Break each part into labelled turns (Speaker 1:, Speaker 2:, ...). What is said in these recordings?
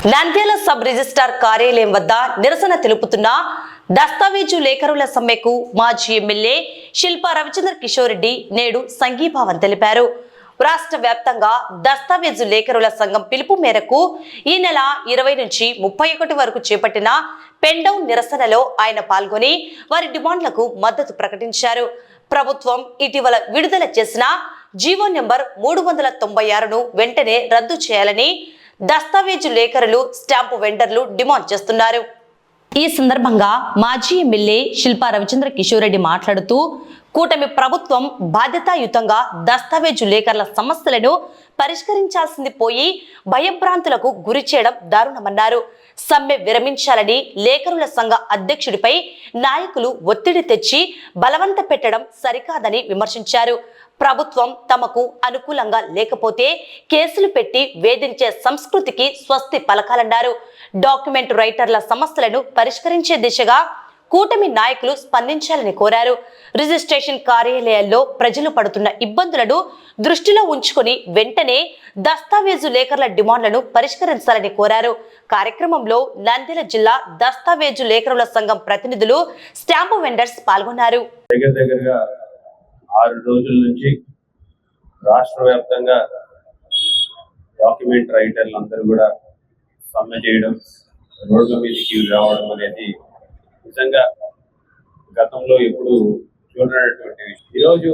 Speaker 1: Nandyal sub registrar కార్యాలయం వద్ద నిరసన తెలుపుతున్న దస్తావేజు లేఖరుల సమ్మెకు మాజీ ఎమ్మెల్యే శిల్పా రవిచంద్ర కిషోర్ రెడ్డి నేడు సంఘీభావం తెలిపారు. రాష్ట్ర వ్యాప్తంగా దస్తావేజు లేఖరుల సంఘం పిలుపు మేరకు ఈ నెల 20 నుంచి 31 వరకు చేపట్టిన పెన్ డౌన్ నిరసనలో ఆయన పాల్గొని వారి డిమాండ్లకు మద్దతు ప్రకటించారు. ప్రభుత్వం ఇటీవల విడుదల చేసిన జీవో నెంబర్ 396ను వెంటనే రద్దు చేయాలని దస్తావేజు లేఖరులు, స్టాంపు వెండర్లు డిమాండ్ చేస్తున్నారు. ఈ సందర్భంగా మాజీ ఎమ్మెల్యే శిల్పా రవిచంద్ర కిషోర్ రెడ్డి మాట్లాడుతూ, కూటమి ప్రభుత్వం బాధ్యతాయుతంగా దస్తావేజు లేఖరుల సమస్యలను పరిష్కరించాల్సింది పోయి భయభ్రాంతులకు గురి చేయడం దారుణమన్నారు. సమ్మె విరమించాలని లేఖరుల సంఘ అధ్యక్షుడిపై నాయకులు ఒత్తిడి తెచ్చి బలవంత పెట్టడం సరికాదని విమర్శించారు. ప్రభుత్వం తమకు అనుకూలంగా లేకపోతే కేసులు పెట్టి వేధించే సంస్కృతికి స్వస్తి పలకాలన్నారు. డాక్యుమెంట్ రైటర్ల సమస్యలను పరిష్కరించే దిశగా కూటమి నాయకులు స్పందించాలని కోరారు. రిజిస్ట్రేషన్ కార్యాలయాల్లో ప్రజలు పడుతున్న ఇబ్బందులను దృష్టిలో ఉంచుకొని వెంటనే దస్తావేజు లేఖర్ల డిమాండ్లను పరిష్కరించాలని కోరారు. కార్యక్రమంలో నంద్యాల జిల్లా దస్తావేజు లేఖరుల సంఘం ప్రతినిధులు, స్టాంపు వెండర్స్ పాల్గొన్నారు.
Speaker 2: 6 రోజుల నుంచి రాష్ట్ర వ్యాప్తంగా డాక్యుమెంట్ రైటర్లు అందరూ కూడా సమ్మె చేయడం, రోడ్ల మీదకి రావడం అనేది నిజంగా గతంలో ఎప్పుడు చూడనటువంటి విషయం. ఈరోజు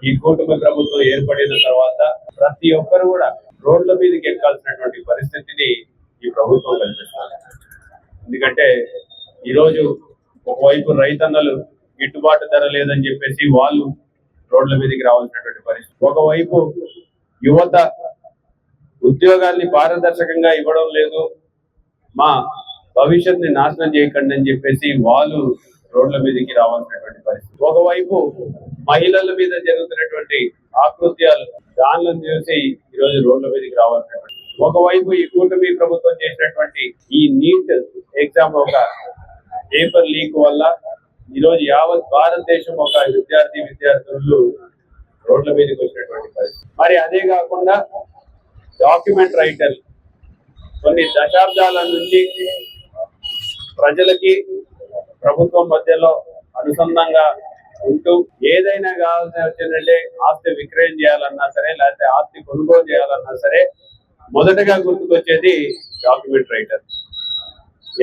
Speaker 2: ఈ కూటమి ప్రభుత్వం ఏర్పడిన తర్వాత ప్రతి ఒక్కరు కూడా రోడ్ల మీదకి ఎక్కాల్సినటువంటి పరిస్థితిని ఈ ప్రభుత్వం కల్పిస్తుంది. ఎందుకంటే ఈరోజు ఒకవైపు రైతన్నలు గిట్టుబాటు ధర లేదని చెప్పేసి వాళ్ళు రోడ్ల మీదకి రావాల్సినటువంటి పరిస్థితి, ఒకవైపు యువత ఉద్యోగాల్ని పారదర్శకంగా ఇవ్వడం లేదు, మా భవిష్యత్తుని నాశనం చేయకండి అని చెప్పేసి వాళ్ళు రోడ్ల మీదకి రావాల్సినటువంటి పరిస్థితి, ఒకవైపు మహిళల మీద జరుగుతున్నటువంటి ఆకృత్యాలు దానిలను చూసి ఈరోజు రోడ్ల మీదకి రావాల్సినటువంటి, ఒకవైపు ఈ కూటమి ప్రభుత్వం చేసినటువంటి ఈ నీట్ ఎగ్జామ్ ఒక పేపర్ లీక్ వల్ల ఈరోజు యావత్ భారతదేశం ఒక విద్యార్థులు రోడ్ల మీదకి వచ్చినటువంటి పరిస్థితి. మరి అదే కాకుండా డాక్యుమెంట్ రైటర్ కొన్ని దశాబ్దాల నుంచి ప్రజలకి ప్రభుత్వం మధ్యలో అనుసంధానంగా ఉంటూ ఏదైనా కావాల్సి వచ్చిందంటే ఆస్తి విక్రయం చేయాలన్నా సరే, లేకపోతే ఆస్తి కొనుగోలు చేయాలన్నా సరే మొదటగా గుర్తుకొచ్చేది డాక్యుమెంట్ రైటర్.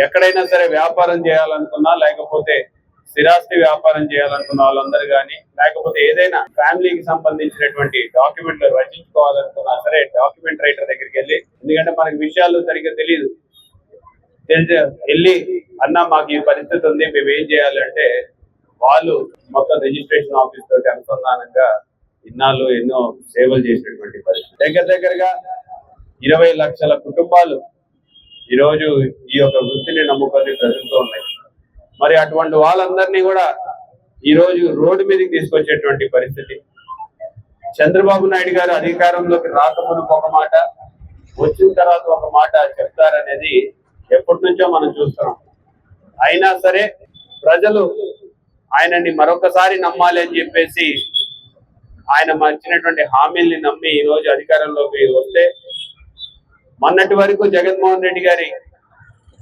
Speaker 2: ఎక్కడైనా సరే వ్యాపారం చేయాలనుకున్నా, లేకపోతే స్థిరాస్తి వ్యాపారం చేయాలనుకున్న వాళ్ళందరూ కానీ, లేకపోతే ఏదైనా ఫ్యామిలీకి సంబంధించినటువంటి డాక్యుమెంట్లు రచించుకోవాలనుకున్నా సరే డాక్యుమెంట్ రైటర్ దగ్గరికి వెళ్ళి, ఎందుకంటే మనకి విషయాలు సరిగ్గా తెలియదు, వెళ్ళి అన్న మాకు ఈ పరిస్థితి ఉంది, మేము ఏం చేయాలంటే వాళ్ళు మొత్తం రిజిస్ట్రేషన్ ఆఫీస్ తోటి అనుసంధానంగా ఇన్నాళ్ళు ఎన్నో సేవలు చేసినటువంటి పరిస్థితి. దగ్గరగా 20 లక్షల కుటుంబాలు ఈరోజు ఈ యొక్క వృత్తిని నమ్ముకొని బ్రతుకుతూ ఉన్నాయి. మరి అటువంటి వాళ్ళందరినీ కూడా ఈరోజు రోడ్డు మీదకి తీసుకొచ్చేటువంటి పరిస్థితి. చంద్రబాబు నాయుడు గారు అధికారంలోకి రాకమునుపు ఒక మాట, వచ్చిన తర్వాత ఒక మాట చెప్తారనేది ఎప్పటి నుంచో మనం చూస్తున్నాం. అయినా సరే ప్రజలు ఆయనని మరొకసారి నమ్మాలి అని చెప్పేసి ఆయన ఇచ్చినటువంటి హామీల్ని నమ్మి ఈరోజు అధికారంలోకి వస్తే, మొన్నటి వరకు జగన్మోహన్ రెడ్డి గారి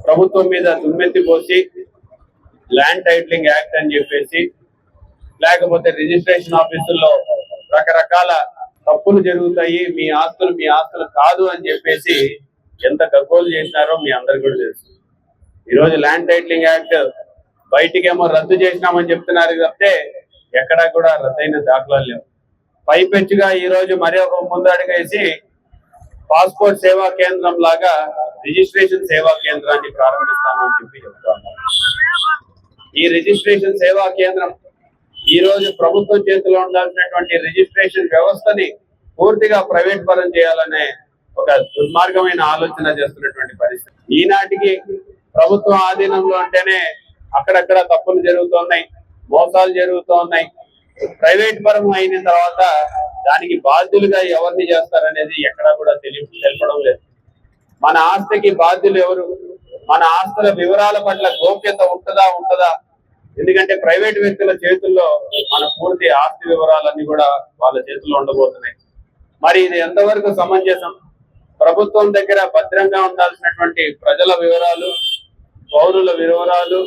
Speaker 2: ప్రభుత్వం మీద దుమ్మెత్తి పోసి ల్యాండ్ టైటిలింగ్ యాక్ట్ అని చెప్పేసి, లేకపోతే రిజిస్ట్రేషన్ ఆఫీసుల్లో రకరకాల తప్పులు జరుగుతాయి, మీ ఆస్తులు కాదు అని చెప్పేసి ఎంత గగ్గోలు చేసినారో మీ అందరికి కూడా తెలుసు. ఈరోజు ల్యాండ్ టైటిలింగ్ యాక్ట్ బయటికేమో రద్దు చేసినామని చెప్తున్నారు తప్పితే ఎక్కడా కూడా రద్దయిన దాఖలాలు లేవు. పైపెచ్చుగా ఈరోజు మరి ఒక ముందడుగేసి పాస్పోర్ట్ సేవా కేంద్రం లాగా రిజిస్ట్రేషన్ సేవా కేంద్రాన్ని ప్రారంభిస్తామని చెప్పి చెప్తున్నారు. ఈ రిజిస్ట్రేషన్ సేవా కేంద్రం ఈ రోజు ప్రభుత్వం చేతిలో ఉండాల్సినటువంటి రిజిస్ట్రేషన్ వ్యవస్థని పూర్తిగా ప్రైవేట్ పరం చేయాలనే ఒక దుర్మార్గమైన ఆలోచన చేస్తున్నటువంటి పరిస్థితి. ఈనాటికి ప్రభుత్వం ఆధీనంలో ఉంటేనే అక్కడక్కడ తప్పులు జరుగుతున్నాయి, మోసాలు జరుగుతున్నాయి. ప్రైవేట్ పరం అయిన తర్వాత దానికి బాధ్యులుగా ఎవరిని చేస్తారనేది ఎక్కడా కూడా తెలపడం లేదు. మన ఆస్తికి బాధ్యులు ఎవరు, మన ఆస్తుల వివరాల పట్ల గోప్యత ఉంటుందా? ఎందుకంటే ప్రైవేట్ వ్యక్తుల చేతుల్లో మన పూర్తి ఆస్తి వివరాలన్నీ కూడా వాళ్ళ చేతుల్లో ఉండబోతున్నాయి. మరి ఇది ఎంతవరకు సమంజసం? ప్రభుత్వం దగ్గర భద్రంగా ఉండాల్సినటువంటి ప్రజల వివరాలు, పౌరుల వివరాలు,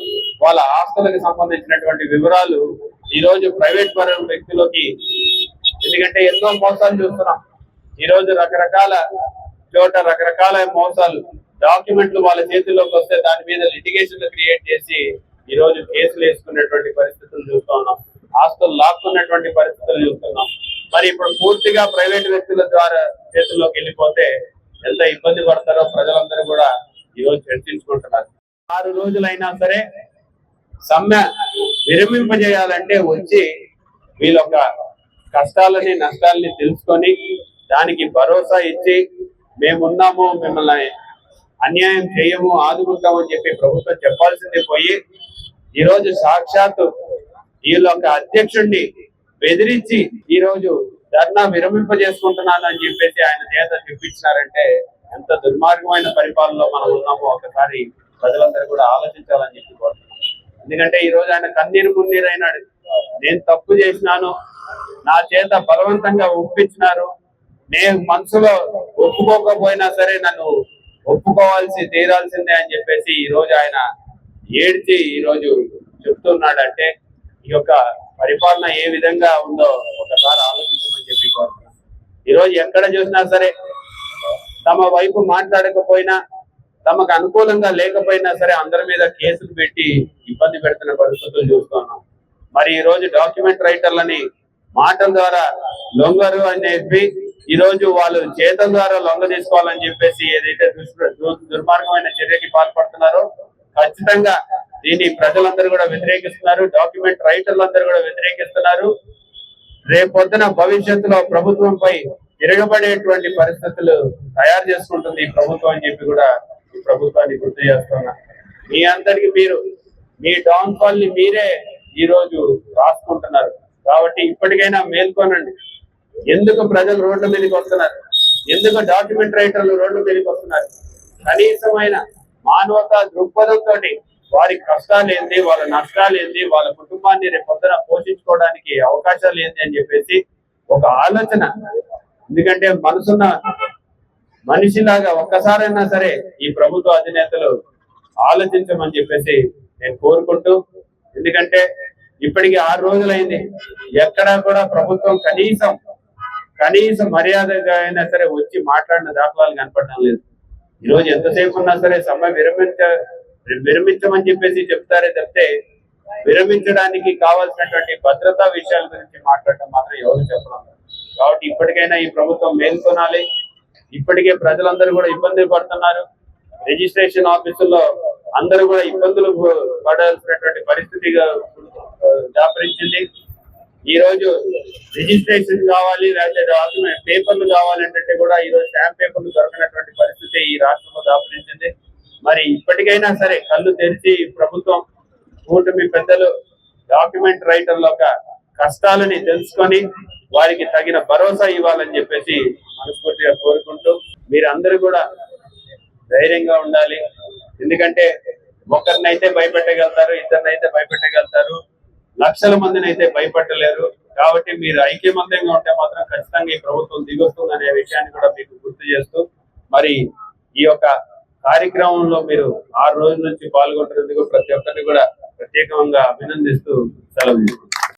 Speaker 2: వాళ్ళ ఆస్తులకు సంబంధించినటువంటి వివరాలు ఈ రోజు ప్రైవేట్ పరం వ్యక్తులకి, ఎందుకంటే ఎన్నో మోసాలు చూస్తున్నాం ఈ రోజు, రకరకాల చోట రకరకాల మోసాలు, డాక్యుమెంట్లు వాళ్ళ చేతుల్లోకి వస్తే దాని మీద లిటిగేషన్లు క్రియేట్ చేసి ఈ రోజు కేసులు వేసుకునేటువంటి పరిస్థితులు చూస్తున్నాం, ఆస్తులు లాక్కున్నటువంటి పరిస్థితులు చూస్తున్నాం. మరి ఇప్పుడు పూర్తిగా ప్రైవేట్ వ్యక్తుల ద్వారా చేతుల్లోకి వెళ్ళిపోతే ఎంత ఇబ్బంది పడతారో ప్రజలందరూ కూడా ఈ రోజు చర్చించుకుంటున్నారు. 6 రోజులైనా సరే సమ్మె విరమింపజేయాలంటే వచ్చి వీళ్ళొక కష్టాలని నష్టాలని తెలుసుకొని దానికి భరోసా ఇచ్చి మేమున్నాము, మిమ్మల్ని అన్యాయం చేయము, ఆదుకుంటాము అని చెప్పి ప్రభుత్వం చెప్పాల్సింది పోయి ఈ రోజు సాక్షాత్తు వీళ్ళొక అధ్యక్షుడిని బెదిరించి ఈ రోజు ధర్నా విరమింపజేసుకుంటున్నాను అని చెప్పేసి ఆయన చేత చెప్పించినారంటే ఎంత దుర్మార్గమైన పరిపాలనలో మనం ఉన్నామో ఒకసారి ప్రజలందరూ కూడా ఆలోచించాలని చెప్పి కోరుతున్నాం. ఎందుకంటే ఈ రోజు ఆయన కన్నీరు మున్నీరు అయినాడు. నేను తప్పు చేసినాను, నా చేత బలవంతంగా ఒప్పించినారు, నేను మనసులో ఒప్పుకోకపోయినా సరే నన్ను తీరాల్సిందే అని చెప్పేసి ఈ రోజు ఆయన ఏడ్చి ఈ రోజు చెప్తున్నాడంటే ఈ యొక్క పరిపాలన ఏ విధంగా ఉందో ఒకసారి ఆలోచించమని చెప్పి కోరుతున్నాను. ఈ రోజు ఎక్కడ చూసినా సరే తమ వైపు మాట్లాడకపోయినా, తమకు అనుకూలంగా లేకపోయినా సరే అందరి మీద కేసులు పెట్టి ఇబ్బంది పెడుతున్న పరిస్థితులు చూస్తున్నాం. మరి ఈ రోజు డాక్యుమెంట్ రైటర్లని మాటల ద్వారా లొంగరు అని చెప్పి ఈ రోజు వాళ్ళు చేతల ద్వారా లొంగ తీసుకోవాలని చెప్పేసి ఏదైతే దుర్మార్గమైన చర్యకి పాల్పడుతున్నారో ఖచ్చితంగా దీన్ని ప్రజలందరూ కూడా వ్యతిరేకిస్తున్నారు, డాక్యుమెంట్ రైటర్లందరూ కూడా వ్యతిరేకిస్తున్నారు. రేపొద్దున భవిష్యత్తులో ప్రభుత్వంపై తిరగబడేటువంటి పరిస్థితులు తయారు చేసుకుంటుంది ఈ ప్రభుత్వం అని చెప్పి కూడా ఈ ప్రభుత్వాన్ని గుర్తు చేస్తున్నా. మీ అందరికి మీరు మీ డౌన్ ఫాల్ ని మీరే ఈ రోజు రాసుకుంటున్నారు. కాబట్టి ఇప్పటికైనా మేల్కొనండి. ఎందుకు ప్రజలు రోడ్ల మీదకి వస్తున్నారు, ఎందుకు డాక్యుమెంట్ రైటర్లు రోడ్ల మీదకి వస్తున్నారు? కనీసమైన మానవతా దృక్పథంతో వారి కష్టాలు ఏంది, వాళ్ళ నష్టాలు ఏంది, వాళ్ళ కుటుంబాన్ని రేపొద్దున పోషించుకోవడానికి అవకాశాలు ఏంది అని చెప్పేసి ఒక ఆలోచన, ఎందుకంటే మనసున్న మనిషిలాగా ఒక్కసారైనా సరే ఈ ప్రభుత్వ అధినేతలు ఆలోచించమని చెప్పేసి నేను కోరుకుంటూ, ఎందుకంటే ఇప్పటికి 6 రోజులైంది, ఎక్కడా కూడా ప్రభుత్వం కనీస మర్యాదగా అయినా సరే వచ్చి మాట్లాడిన దాఖలాలు కనపడడం లేదు. ఈ రోజు ఎంతసేపు ఉన్నా సరే సమ్మె విరమించమని చెప్పేసి చెప్తారే తప్పితే విరమించడానికి కావాల్సినటువంటి భద్రతా విషయాల గురించి మాట్లాడటం మాత్రం ఎవరు చెప్పడం. కాబట్టి ఇప్పటికైనా ఈ ప్రభుత్వం మేల్కొనాలి. ఇప్పటికే ప్రజలందరూ కూడా ఇబ్బందులు పడుతున్నారు. రిజిస్ట్రేషన్ ఆఫీసుల్లో అందరూ కూడా ఇబ్బందులు పడాల్సినటువంటి పరిస్థితిగా దాపరించింది. ఈ రోజు రిజిస్ట్రేషన్ కావాలి, లేకపోతే డాక్యుమెంట్ పేపర్లు కావాలంటే కూడా ఈ రోజు స్టాంప్ పేపర్లు దొరకనటువంటి పరిస్థితి ఈ రాష్ట్రంలో దాపరించింది. మరి ఇప్పటికైనా సరే కళ్ళు తెరిచి ప్రభుత్వం, కూటమి పెద్దలు డాక్యుమెంట్ రైటర్ల కష్టాలని తెలుసుకొని వారికి తగిన భరోసా ఇవ్వాలని చెప్పేసి మనస్ఫూర్తిగా కోరుకుంటూ, మీరందరూ కూడా ధైర్యంగా ఉండాలి. ఎందుకంటే ఒకరినైతే భయపెట్టగలుగుతారు, ఇద్దరినైతే భయపెట్టగలుగుతారు, లక్షల మందిని అయితే భయపెట్టలేరు. కాబట్టి మీరు ఐక్యమత్యంగా ఉంటే మాత్రం ఖచ్చితంగా ఈ ప్రభుత్వం దిగొస్తుంది అనే విషయాన్ని కూడా మీకు గుర్తు చేస్తూ, మరి ఈ యొక్క కార్యక్రమంలో మీరు 6 రోజుల నుంచి పాల్గొంటున్నందుకు ప్రతి ఒక్కరిని కూడా ప్రత్యేకంగా అభినందిస్తూ సెలవు తీసుకుంటున్నాను.